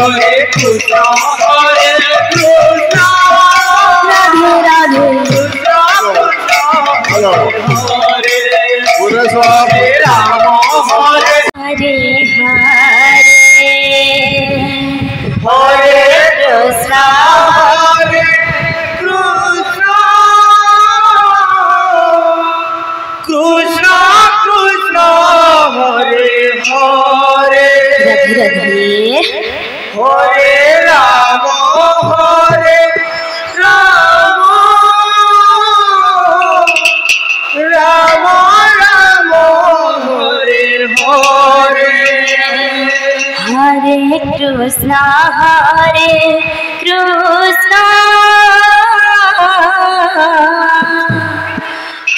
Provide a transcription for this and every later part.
Hare Krishna Radhe Radhe Krishna Krishna Hare Hare Ram Hare Hare Hare Krishna Krishna Krishna Hare Hare Radhe Hare Ram Ram Ram Hare Hare Hare Krishna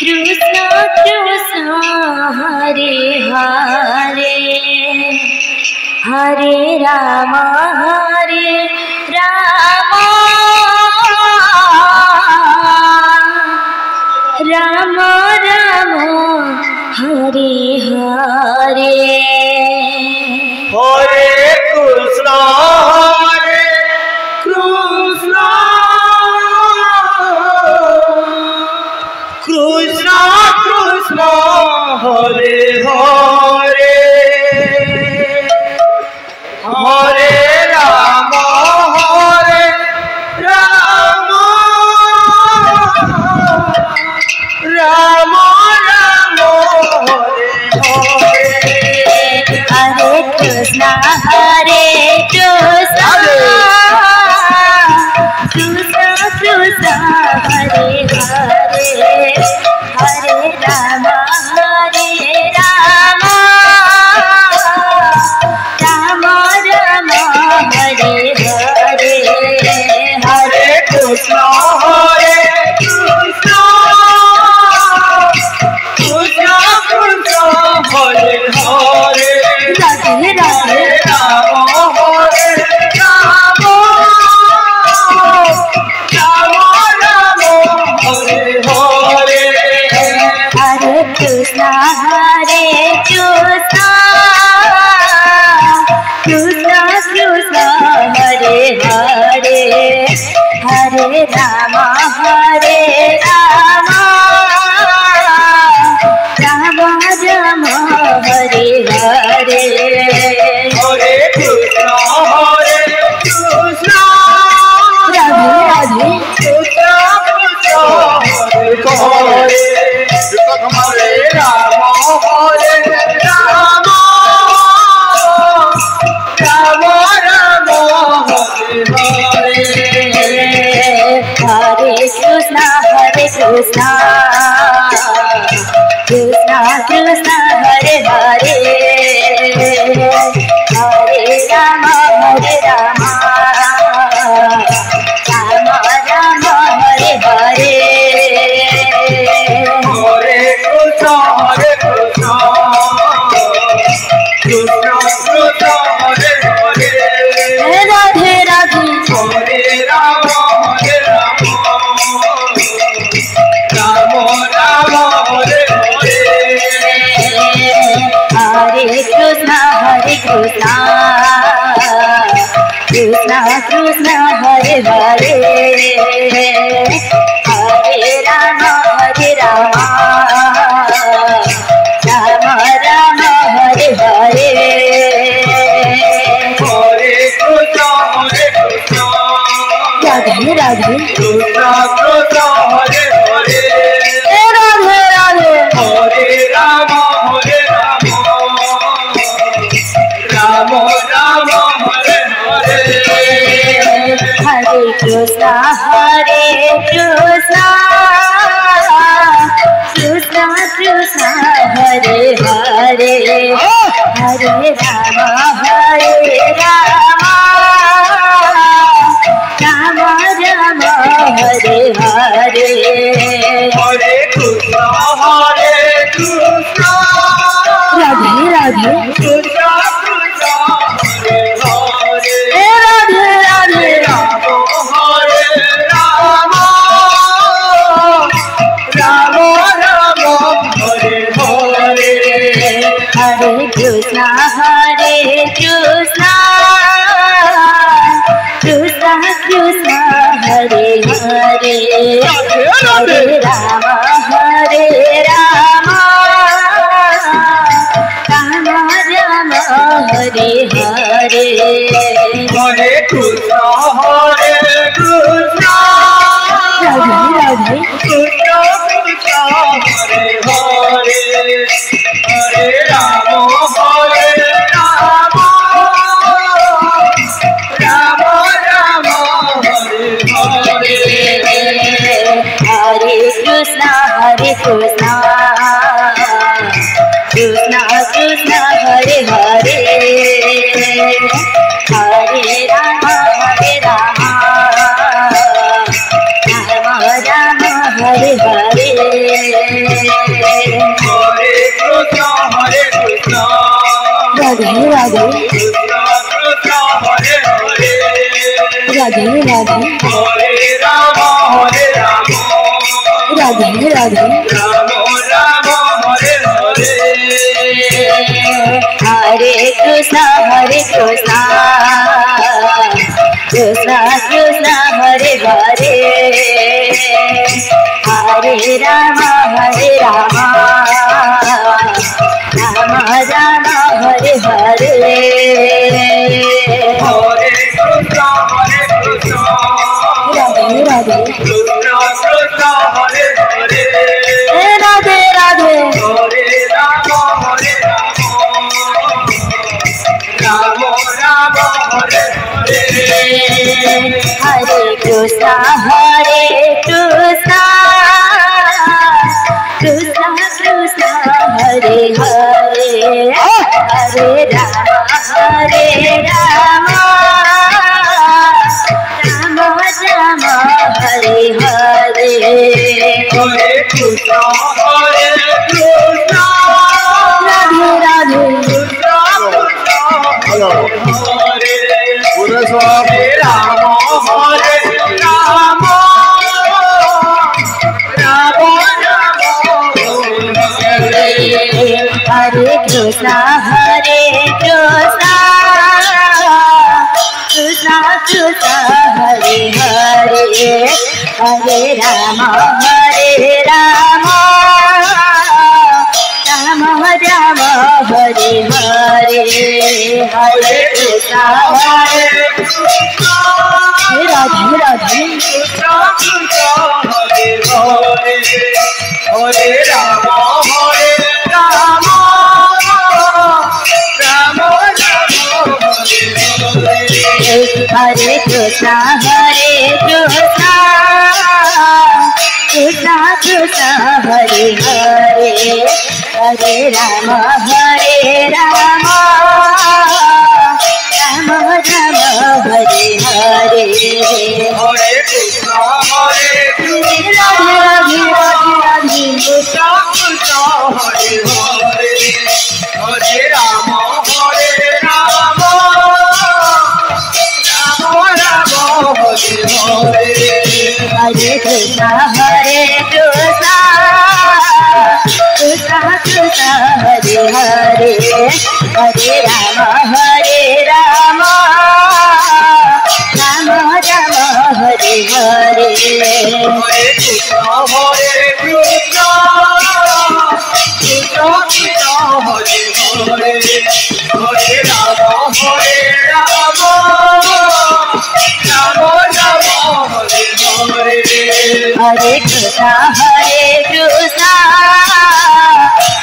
Krishna Krishna Hare Hare Hare Ram Ram Ram Hare Hare Hare Krishna Krishna Krishna Krishna Hare Hare Hare Ram Ram Ram Hare Hare Hare Krishna Krishna Krishna Hare Hare Hare Ram Ram Ram Hare Hare Hare Krishna Krishna Krishna Krishna Hare Hare Radhe Radhe Ram Hare Ram Ram Ram Hare Hare Hare Krishna Krishna Krishna Hare Hare Hare Ram Ram Ram Hare Hare Hare Krishna Radhe Radhe Krishna Krishna Hare Hare Hare Ram Ram Ram Ram Hare Hare Hare Krishna Krishna Krishna Hare Hare Hare Ram Ram Ram Hare Hare Hare Krishna Krishna Krishna Hare Hare Radhe Radhe Hare Ram Ram Ram Hare Hare Hare Krishna Krishna Krishna Hare Hare Hare Ram Ram Ram Hare Hare Hare Krishna Radhe Radhe Krishna Krishna Hare Hare Radhe Radhe Hare Ram Ram Ram Hare Hare Hare Krishna Krishna Krishna Hare Hare Hare Ram Ram Ram Hare Hare Hare Krishna Radhe Radhe Krishna Krishna Hare Hare Radhe Radhe Ram Hare Ram Hare Hare Krishna Radhe Radhe Krishna Krishna Hare Hare Hare Ram Ram Ram Hare Hare Hare Krishna Krishna Krishna Hare Hare Hare Ram Ram Ram Hare Hare Hare Krishna Radhe Radhe Krishna Krishna Hare Hare Radhe Radhe Hare Ram Radhe Radhe Ram Ram Hare Hare Hare Krishna Krishna Krishna Hare Hare Hare Ram Ram Ram Hare Hare Hare Krishna Radhe Radhe Krishna Krishna Hare Hare Radhe Radhe Hare Ram Ram Ram Hare Hare Hare Krishna Krishna Krishna Hare Hare Hare Ram Ram Ram Hare Hare Hare Krishna Radhe Radhe Hare Ram Hare Krishna Krishna Krishna Hare Hare Hare Ram Ram Ram Hare Hare Hare Krishna Radhe Radhe Hare Ram Ram Hare Krishna Krishna Krishna Hare Hare Hare Ram Ram Ram Hare Hare Hare Krishna Radhe Radhe Radhe Krishna Krishna Hare Hare Hare Ram Ram Ram Hare Hare Hare Krishna Krishna Krishna Hare Hare Hare Ram Ram Ram Hare Hare Hare Krishna Krishna Krishna Krishna Hare Hare Hare Ram Ram Ram Hare Hare Hare Krishna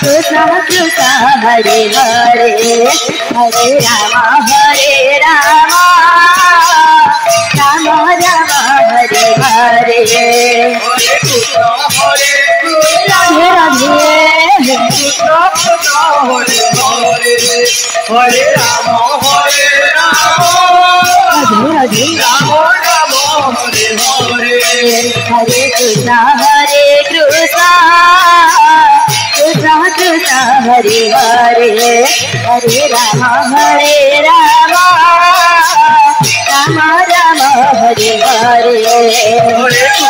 Krishna Krishna Hare Hare Hare Ram Ram Ram Hare Hare Hare Krishna Radhe Radhe Krishna Krishna Hare Hare Hare Ram Radhe Radhe Ram Ram Hare Hare Hare Krishna Krishna Krishna Hare Hare Hare Ram Ram Ram Hare Hare Hare Krishna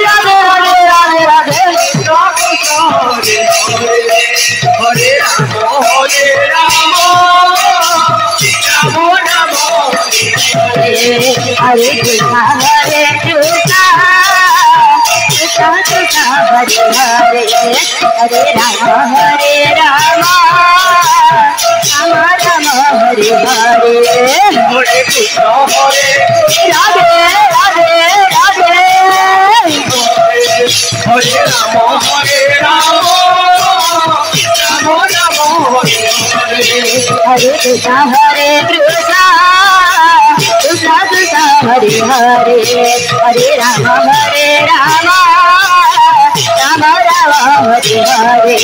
Radhe Radhe Radhe Hare Hare Ram Ram Ram Hare Hare Krishna Krishna Krishna Hare Hare Hare Ram Ram Ram Radhe Radhe Radhe Hare Ram Hare Krishna Krishna Krishna Hare Hare Hare Ram Ram Ram Ram Hare Hare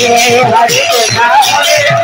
Hare Krishna